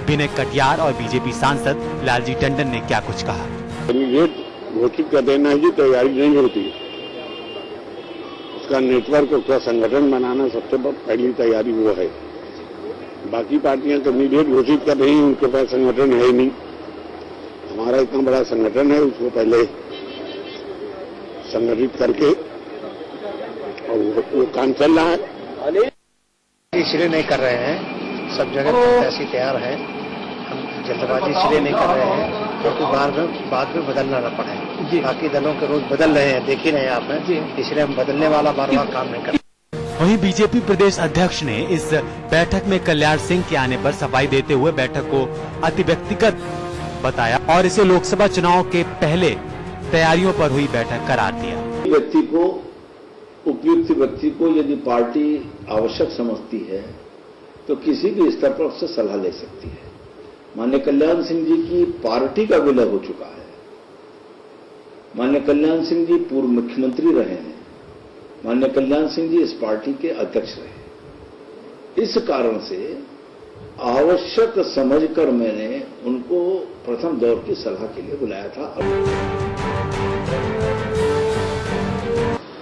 विनय कटियार और बीजेपी सांसद लालजी टंडन ने क्या कुछ कहा। कैंडिडेट घोषित कर देना की तैयारी नहीं होती, उसका नेटवर्क, उसका संगठन बनाना सबसे पहली तैयारी वो है। बाकी पार्टियां कैंडिडेट घोषित कर रही हैं, उनके पास संगठन है नहीं। हमारा इतना बड़ा संगठन है, उसको पहले संगठित करके और वो काम चल रहा है। इसलिए नहीं कर रहे हैं, सब जगह प्रत्याशी तैयार है। हम जल्दबाजी इसलिए नहीं कर रहे हैं क्योंकि बाद में बदलना न पड़े। बाकी दलों के रोज बदल रहे हैं, देख ही रहे हैं आप, इसलिए हम बदलने वाला बार बार काम नहीं करते। वहीं बीजेपी प्रदेश अध्यक्ष ने इस बैठक में कल्याण सिंह के आने पर सफाई देते हुए बैठक को अति व्यक्तिगत बताया और इसे लोकसभा चुनाव के पहले तैयारियों पर हुई बैठक करार दिया। व्यक्ति को, उपयुक्त व्यक्ति को यदि पार्टी आवश्यक समझती है तो किसी भी स्तर पर उससे सलाह ले सकती है। माननीय कल्याण सिंह जी की पार्टी का विलय हो चुका है। माननीय कल्याण सिंह जी पूर्व मुख्यमंत्री रहे हैं। माननीय कल्याण सिंह जी इस पार्टी के अध्यक्ष रहे। इस कारण से आवश्यक समझकर मैंने उनको प्रथम दौर की सलाह के लिए बुलाया था।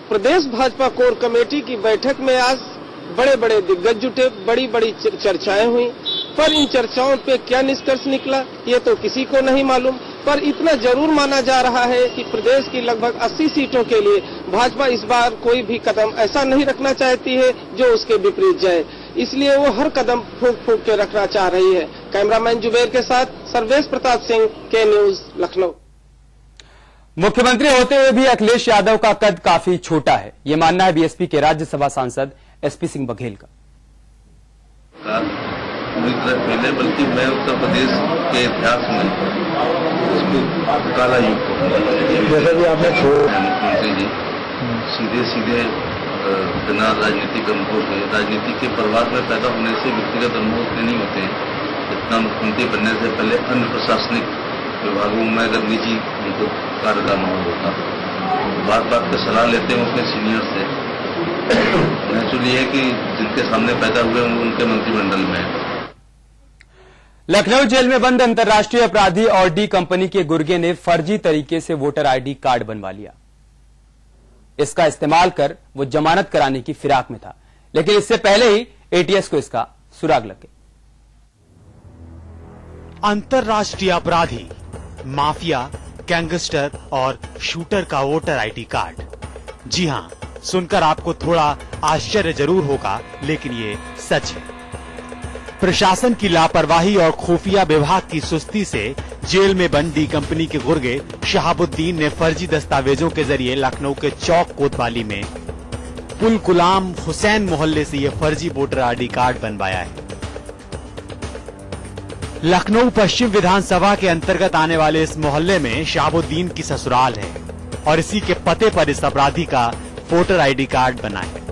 प्रदेश भाजपा कोर कमेटी की बैठक में आज बड़े बड़े दिग्गज जुटे, बड़ी बड़ी चर्चाएं हुई, पर इन चर्चाओं पे क्या निष्कर्ष निकला ये तो किसी को नहीं मालूम। पर इतना जरूर माना जा रहा है कि प्रदेश की लगभग 80 सीटों के लिए भाजपा इस बार कोई भी कदम ऐसा नहीं रखना चाहती है जो उसके विपरीत जाए, इसलिए वो हर कदम फूंक फूंक के रखना चाह रही है। कैमरामैन जुबेर के साथ सर्वेश प्रताप सिंह, के न्यूज, लखनऊ। मुख्यमंत्री होते हुए भी अखिलेश यादव का कद काफी छोटा है, ये मानना है बीएसपी के राज्यसभा सांसद एसपी सिंह बघेल का। पहले बल्कि मैं उत्तर प्रदेश के इतिहास में इसको काला युग जैसा भी आपने मुख्यमंत्री जी सीधे सीधे बिना राजनीतिक अनुभव के, राजनीति के परिवार में पैदा होने से व्यक्तिगत अनुभव उतने नहीं होते हैं जितना मुख्यमंत्री बनने से पहले अन्य प्रशासनिक विभागों में अगर निजी उनको कार्य का माहौल होता। बात बात पे सलाह लेते हैं अपने सीनियर से। नेचुरली है कि जिनके सामने पैदा हुए उनके मंत्रिमंडल में है। लखनऊ जेल में बंद अंतर्राष्ट्रीय अपराधी और डी कंपनी के गुर्गे ने फर्जी तरीके से वोटर आईडी कार्ड बनवा लिया। इसका इस्तेमाल कर वो जमानत कराने की फिराक में था, लेकिन इससे पहले ही एटीएस को इसका सुराग लग गया। अंतर्राष्ट्रीय अपराधी, माफिया, गैंगस्टर और शूटर का वोटर आईडी कार्ड। जी हां, सुनकर आपको थोड़ा आश्चर्य जरूर होगा, लेकिन ये सच है। प्रशासन की लापरवाही और खुफिया विभाग की सुस्ती से जेल में बंद डी कंपनी के गुर्गे शहाबुद्दीन ने फर्जी दस्तावेजों के जरिए लखनऊ के चौक कोतवाली में पुल गुलाम हुसैन मोहल्ले से यह फर्जी वोटर आईडी कार्ड बनवाया है। लखनऊ पश्चिम विधानसभा के अंतर्गत आने वाले इस मोहल्ले में शहाबुद्दीन की ससुराल है और इसी के पते पर इस अपराधी का वोटर आईडी कार्ड बना है।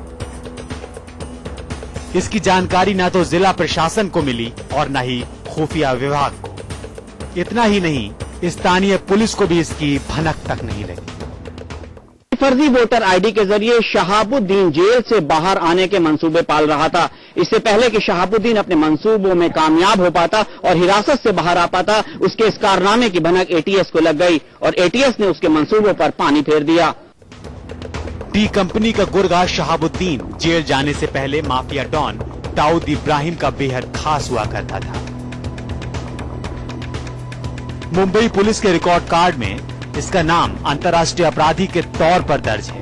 इसकी जानकारी न तो जिला प्रशासन को मिली और न ही खुफिया विभाग को। इतना ही नहीं, स्थानीय पुलिस को भी इसकी भनक तक नहीं लगी। फर्जी वोटर आईडी के जरिए शहाबुद्दीन जेल से बाहर आने के मंसूबे पाल रहा था। इससे पहले कि शहाबुद्दीन अपने मंसूबों में कामयाब हो पाता और हिरासत से बाहर आ पाता, उसके इस कारनामे की भनक एटीएस को लग गई और एटीएस ने उसके मंसूबों पर पानी फेर दिया। डी कंपनी का गुर्गा शहाबुद्दीन जेल जाने से पहले माफिया डॉन दाऊद इब्राहिम का बेहद खास हुआ करता था। मुंबई पुलिस के रिकॉर्ड कार्ड में इसका नाम अंतर्राष्ट्रीय अपराधी के तौर पर दर्ज है।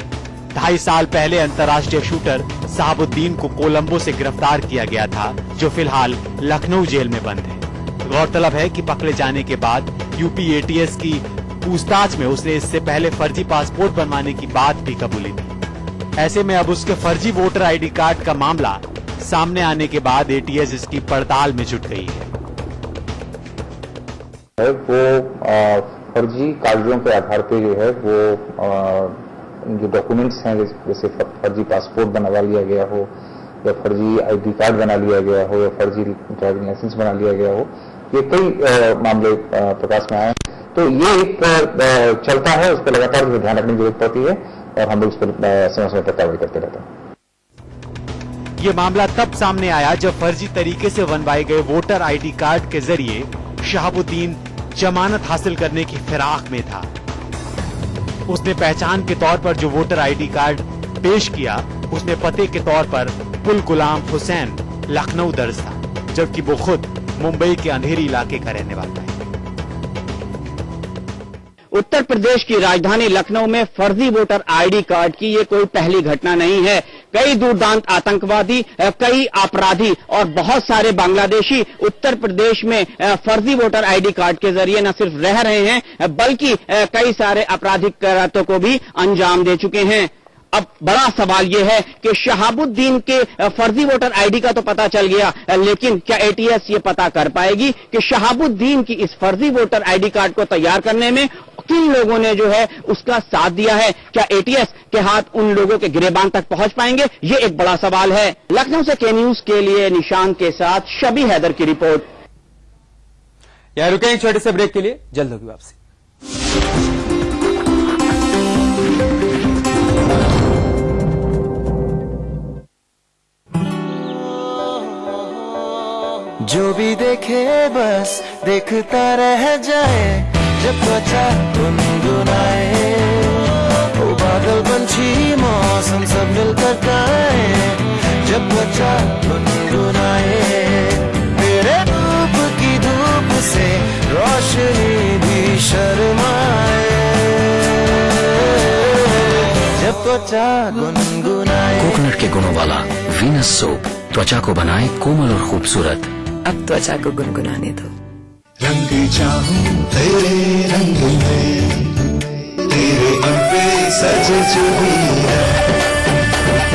2.5 साल पहले अंतर्राष्ट्रीय शूटर शहाबुद्दीन को कोलंबो से गिरफ्तार किया गया था, जो फिलहाल लखनऊ जेल में बंद है। गौरतलब है कि पकड़े जाने के बाद यूपी एटीएस की पूछताछ में उसने इससे पहले फर्जी पासपोर्ट बनवाने की बात भी कबूली थी। ऐसे में अब उसके फर्जी वोटर आईडी कार्ड का मामला सामने आने के बाद एटीएस इसकी पड़ताल में जुट गई है। वो फर्जी कागजों के आधार पे जो है वो जो डॉक्यूमेंट्स हैं, जैसे फर्जी पासपोर्ट बनवा लिया गया हो या फर्जी आईडी कार्ड बना लिया गया हो या फर्जी ड्राइविंग लाइसेंस बना लिया गया हो, ये कई मामले प्रकाश में आए। तो ये एक चलता है, उस पर लगातार ध्यान रखने की जरूरत पड़ती है और हम लोग उस पर समय समय पर कार्रवाई करते रहते हैं। ये मामला तब सामने आया जब फर्जी तरीके से बनवाए गए वोटर आईडी कार्ड के जरिए शहाबुद्दीन जमानत हासिल करने की फिराक में था। उसने पहचान के तौर पर जो वोटर आईडी कार्ड पेश किया, उसमें पते के तौर पर पुल गुलाम हुसैन लखनऊ दर्ज था, जबकि वो खुद मुंबई के अंधेरी इलाके का रहने वाला है। उत्तर प्रदेश की राजधानी लखनऊ में फर्जी वोटर आईडी कार्ड की ये कोई पहली घटना नहीं है। कई दुर्दांत आतंकवादी, कई अपराधी और बहुत सारे बांग्लादेशी उत्तर प्रदेश में फर्जी वोटर आईडी कार्ड के जरिए न सिर्फ रह रहे हैं बल्कि कई सारे आपराधिक करातों को भी अंजाम दे चुके हैं। अब बड़ा सवाल यह है कि शहाबुद्दीन के फर्जी वोटर आईडी का तो पता चल गया, लेकिन क्या एटीएस ये पता कर पाएगी कि शहाबुद्दीन की इस फर्जी वोटर आईडी कार्ड को तैयार करने में किन लोगों ने जो है उसका साथ दिया है? क्या एटीएस के हाथ उन लोगों के गिरेबान तक पहुंच पाएंगे? ये एक बड़ा सवाल है। लखनऊ से के न्यूज के लिए निशांत के साथ शबी हैदर की रिपोर्ट। यहां रुकें एक छोटे से ब्रेक के लिए, जल्द होगी वापसी। जो भी देखे बस देखता रह जाए, जब त्वचा गुनगुनाए, ओ बादल पंछी मौसम सब मिलकर गाए, जब त्वचा गुनगुनाए, तेरे रूप की धूप से रोशनी भी शर्माए, जब त्वचा गुनगुनाए। कोकोनट के गुणों वाला वीनस सोप त्वचा को बनाए कोमल और खूबसूरत। अब त्वचा को गुनगुनाने दो। रंग चाहूं तेरे रंग में, तेरे पे सज चुकी है।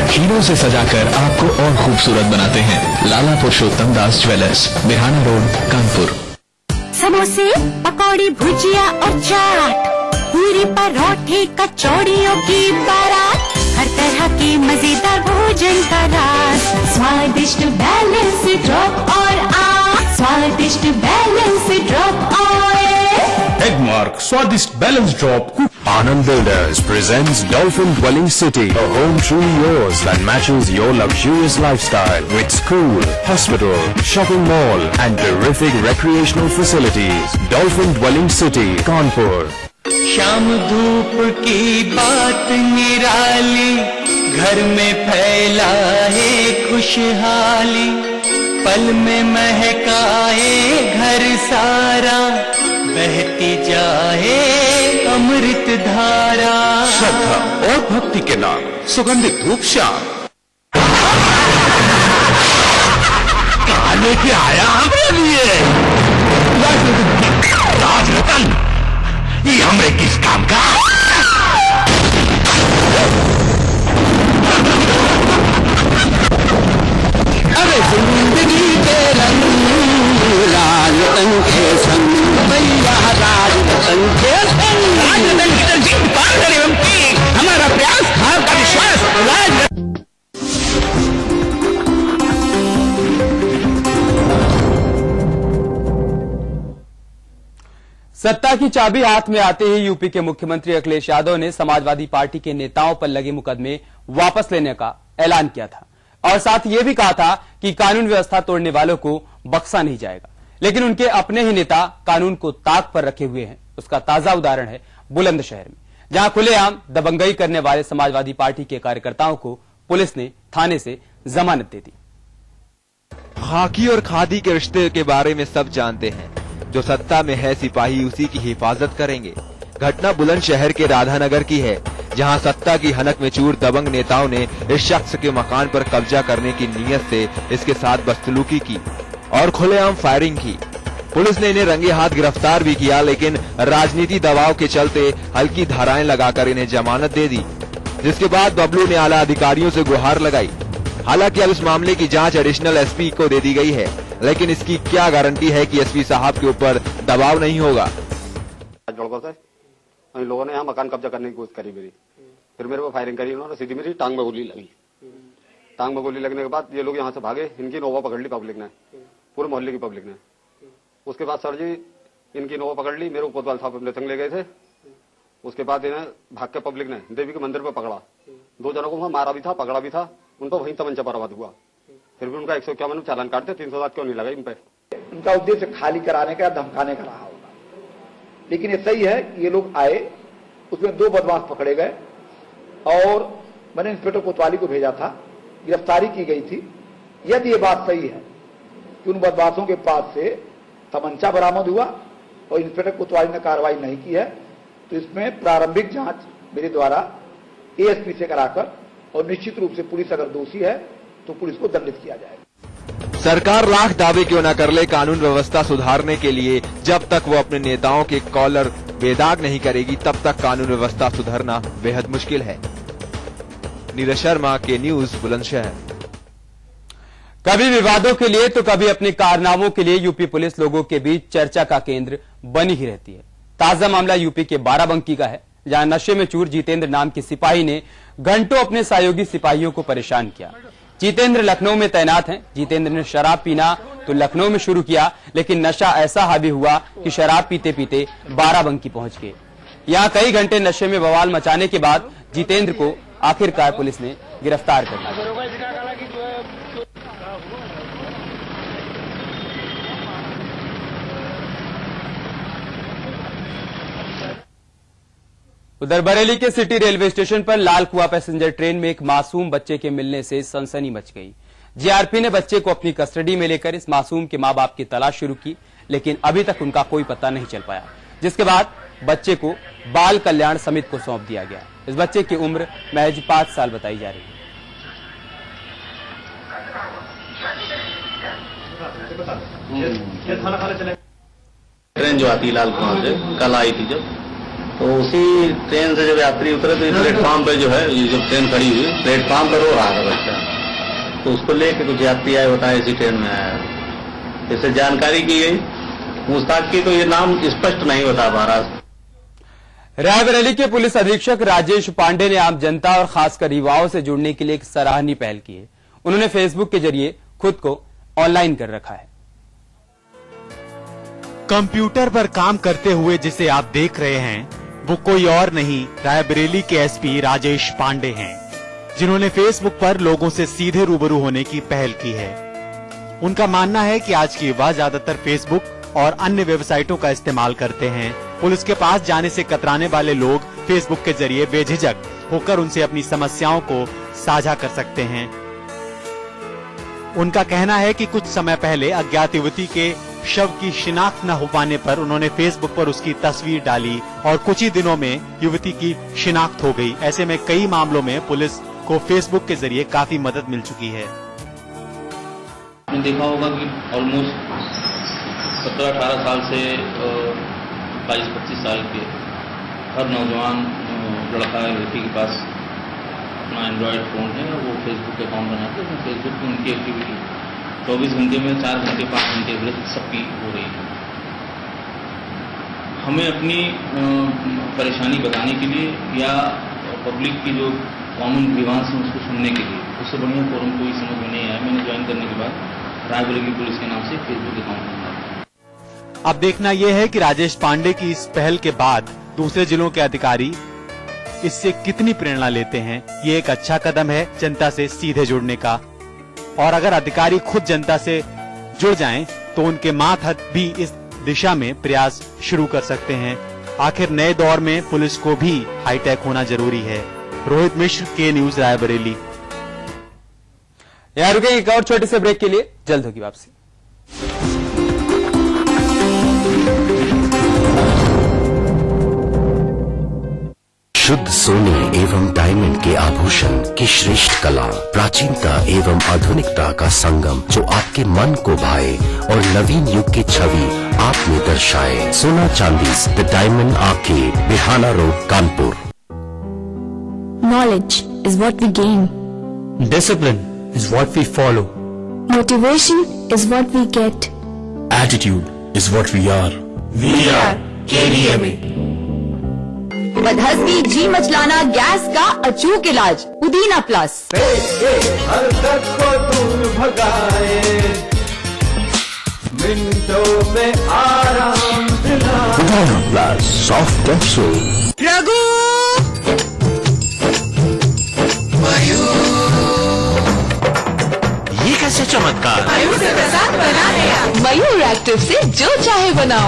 हीरों से सजाकर आपको और खूबसूरत बनाते हैं लाला पुरुषोत्तम दास ज्वेलर्स, बिहाना रोड, कानपुर। समोसे, पकौड़ी, भुजिया और चाट, पूरी परोठे, कचौड़ियों की बारात, हर तरह के मजेदार भोजन का राज, स्वादिष्ट बैलेंस ड्रॉप और स्वादिष्ट बैलेंस ड्रॉप ऑयल। एगमार्क स्वादिष्ट balance drop. Anand Builders presents Dolphin Dwelling City, a home truly yours that matches your luxurious lifestyle with school, hospital, shopping mall and terrific recreational facilities. Dolphin Dwelling City, Kanpur. शाम धूप की बात निराली, घर में फैला है खुशहाली, पल में महकाए घर सारा, बहती जाए अमृत धारा। श्रद्धा और भक्ति के नाम सुगंधित धूप श्याम। कहाँ लेके आया हमारे लिए राजरतन, ये हमरे किस काम का? अरे जिंदगी के रंग राजरतन के संग, भैया राजरतन के संग, राजरतन की तरजीह पार करें हमकी, हमारा प्रयास, आपका विश्वास। सत्ता की चाबी हाथ में आते ही यूपी के मुख्यमंत्री अखिलेश यादव ने समाजवादी पार्टी के नेताओं पर लगे मुकदमे वापस लेने का ऐलान किया था और साथ ये भी कहा था कि कानून व्यवस्था तोड़ने वालों को बख्शा नहीं जाएगा। लेकिन उनके अपने ही नेता कानून को ताक पर रखे हुए हैं। उसका ताजा उदाहरण है बुलंदशहर में, जहां खुलेआम दबंगई करने वाले समाजवादी पार्टी के कार्यकर्ताओं को पुलिस ने थाने से जमानत दे दी। खाकी और खादी के रिश्ते के बारे में सब जानते हैं। जो सत्ता में है सिपाही उसी की हिफाजत करेंगे। घटना बुलंदशहर के राधानगर की है, जहां सत्ता की हनक में चूर दबंग नेताओं ने इस शख्स के मकान पर कब्जा करने की नीयत से इसके साथ बदसलूकी की और खुलेआम फायरिंग की। पुलिस ने इन्हें रंगे हाथ गिरफ्तार भी किया, लेकिन राजनीति दबाव के चलते हल्की धाराएं लगाकर इन्हें जमानत दे दी, जिसके बाद बबलू ने आला अधिकारियों से गुहार लगाई। हालांकि अब इस मामले की जांच एडिशनल एसपी को दे दी गई है, लेकिन इसकी क्या गारंटी है कि एसपी साहब के ऊपर दबाव नहीं होगा। इन लोगों ने यहाँ मकान कब्जा करने की कोशिश करी मेरी, फिर मेरे को फायरिंग करी उन्होंने, सीधी मेरी टांग में गोली लगी। टांग में गोली लगने के बाद ये लोग यहाँ से भागे, इनकी नोवा पकड़ ली पब्लिक ने, पूरे मोहल्ले की पब्लिक ने। उसके बाद सर जी इनकी नोवा पकड़ ली, मेरे को कोतवाल साहब अपने संग ले गए थे। उसके बाद इन्हें भाग के पब्लिक ने देवी के मंदिर पर पकड़ा। 2 जनों को वहां मारा भी था, पकड़ा भी था, उन पर वहीं तमंचा बरामद हुआ। फिर भी उनका 151 चालान काटते, 307 क्यों नहीं लगा इन पे? उनका उद्देश्य खाली कराने का, धमकाने का रहा होगा। लेकिन ये सही है कि ये लोग आए, उसमें 2 बदमाश पकड़े गए और मैंने इंस्पेक्टर कोतवाली को भेजा था, गिरफ्तारी की गई थी। यदि ये बात सही है कि उन बदमाशों के पास से तमंचा बरामद हुआ और इंस्पेक्टर कोतवाली ने कार्रवाई नहीं की है, तो इसमें प्रारंभिक जांच मेरे द्वारा एएसपी से कराकर और निश्चित रूप से पुलिस अगर दोषी है तो पुलिस को दंडित किया जाएगा। सरकार लाख दावे क्यों न कर ले, कानून व्यवस्था सुधारने के लिए जब तक वो अपने नेताओं के कॉलर बेदाग नहीं करेगी, तब तक कानून व्यवस्था सुधरना बेहद मुश्किल है। नीरज शर्मा के न्यूज बुलंदशहर। कभी विवादों के लिए तो कभी अपने कारनामों के लिए यूपी पुलिस लोगों के बीच चर्चा का केंद्र बनी ही रहती है। ताजा मामला यूपी के बाराबंकी का है, जहां नशे में चूर जितेंद्र नाम के सिपाही ने घंटों अपने सहयोगी सिपाहियों को परेशान किया। जितेंद्र लखनऊ में तैनात हैं। जितेंद्र ने शराब पीना तो लखनऊ में शुरू किया, लेकिन नशा ऐसा हावी हुआ कि शराब पीते पीते बाराबंकी पहुंच गए। यहां कई घंटे नशे में बवाल मचाने के बाद जितेंद्र को आखिरकार पुलिस ने गिरफ्तार कर लिया। उधर बरेली के सिटी रेलवे स्टेशन पर लाल कुआं पैसेंजर ट्रेन में एक मासूम बच्चे के मिलने से सनसनी मच गई। जीआरपी ने बच्चे को अपनी कस्टडी में लेकर इस मासूम के मां बाप की तलाश शुरू की, लेकिन अभी तक उनका कोई पता नहीं चल पाया, जिसके बाद बच्चे को बाल कल्याण समिति को सौंप दिया गया। इस बच्चे की उम्र महज 5 साल बताई जा रही है। ट्रेन जो आती लाल कुआं से कल आई थी, जब तो उसी ट्रेन से जब यात्री उतरे तो प्लेटफॉर्म पे जो है, जब ट्रेन खड़ी हुई प्लेटफॉर्म पर रो रहा था बच्चा, तो उसको लेके कुछ यात्री आए, बताया इसी ट्रेन में आया। इससे जानकारी की गई, पूछताछ की तो ये नाम स्पष्ट नहीं बता पा रहा। रायबरेली के पुलिस अधीक्षक राजेश पांडे ने आम जनता और खासकर युवाओं से जुड़ने के लिए एक सराहनीय पहल की है। उन्होंने फेसबुक के जरिए खुद को ऑनलाइन कर रखा है। कंप्यूटर पर काम करते हुए जिसे आप देख रहे हैं, वो कोई और नहीं रायबरेली के एसपी राजेश पांडे हैं, जिन्होंने फेसबुक पर लोगों से सीधे रूबरू होने की पहल की है। उनका मानना है कि आज की युवा ज्यादातर फेसबुक और अन्य वेबसाइटों का इस्तेमाल करते हैं। पुलिस के पास जाने से कतराने वाले लोग फेसबुक के जरिए बेझिझक होकर उनसे अपनी समस्याओं को साझा कर सकते हैं। उनका कहना है कि कुछ समय पहले अज्ञात युवती के शव की शिनाख्त न हो पाने पर उन्होंने फेसबुक पर उसकी तस्वीर डाली और कुछ ही दिनों में युवती की शिनाख्त हो गई। ऐसे में कई मामलों में पुलिस को फेसबुक के जरिए काफी मदद मिल चुकी है। आपने देखा होगा कि ऑलमोस्ट 17-18 साल से 22-25 साल के हर नौजवान लड़का या लड़की के पास अपना एंड्रॉयड फोन है और वो फेसबुक अकाउंट बनाते हैं। फेसबुक पर उनकी एक्टिविटी 24 घंटे में 4 घंटे 5 घंटे एवरेज सबकी हो रही है। हमें अपनी परेशानी बताने के लिए या पब्लिक की जो कॉमन ग्रीवांस है उसको सुनने के लिए उससे बढ़िया फोरम कोई समझ में नहीं आया। मैंने ज्वाइन करने के बाद रायबरेली पुलिस के नाम से फेसबुक अकाउंट बनाया। अब देखना यह है कि राजेश पांडे की इस पहल के बाद दूसरे जिलों के अधिकारी इससे कितनी प्रेरणा लेते हैं। ये एक अच्छा कदम है जनता से सीधे जुड़ने का, और अगर अधिकारी खुद जनता से जुड़ जाएं तो उनके मातहत भी इस दिशा में प्रयास शुरू कर सकते हैं। आखिर नए दौर में पुलिस को भी हाईटेक होना जरूरी है। रोहित मिश्र, के न्यूज, रायबरेली। यहाँ रुकेंगे एक और छोटे से ब्रेक के लिए, जल्द होगी वापसी। शुद्ध सोने एवं डायमंड के आभूषण की श्रेष्ठ कला, प्राचीनता एवं आधुनिकता का संगम जो आपके मन को भाए और नवीन युग की छवि आप में दर्शाए। Sona Chandi's the diamond arcade, Bihana road, Kanpur. Knowledge is what we gain. Discipline is what we follow. Motivation is what we get. Attitude is what we are. We are KDMA. बदहज़मी जी मचलाना गैस का अचूक इलाज पुदीना प्लस। हर दर्द को दूर भगाए, मिनटों में आराम दिलाए। पुदीना प्लस सॉफ्ट कैप्सूल। रघु ये कैसे से चमत्कार। मयूर एक्टिव से जो चाहे बनाओ।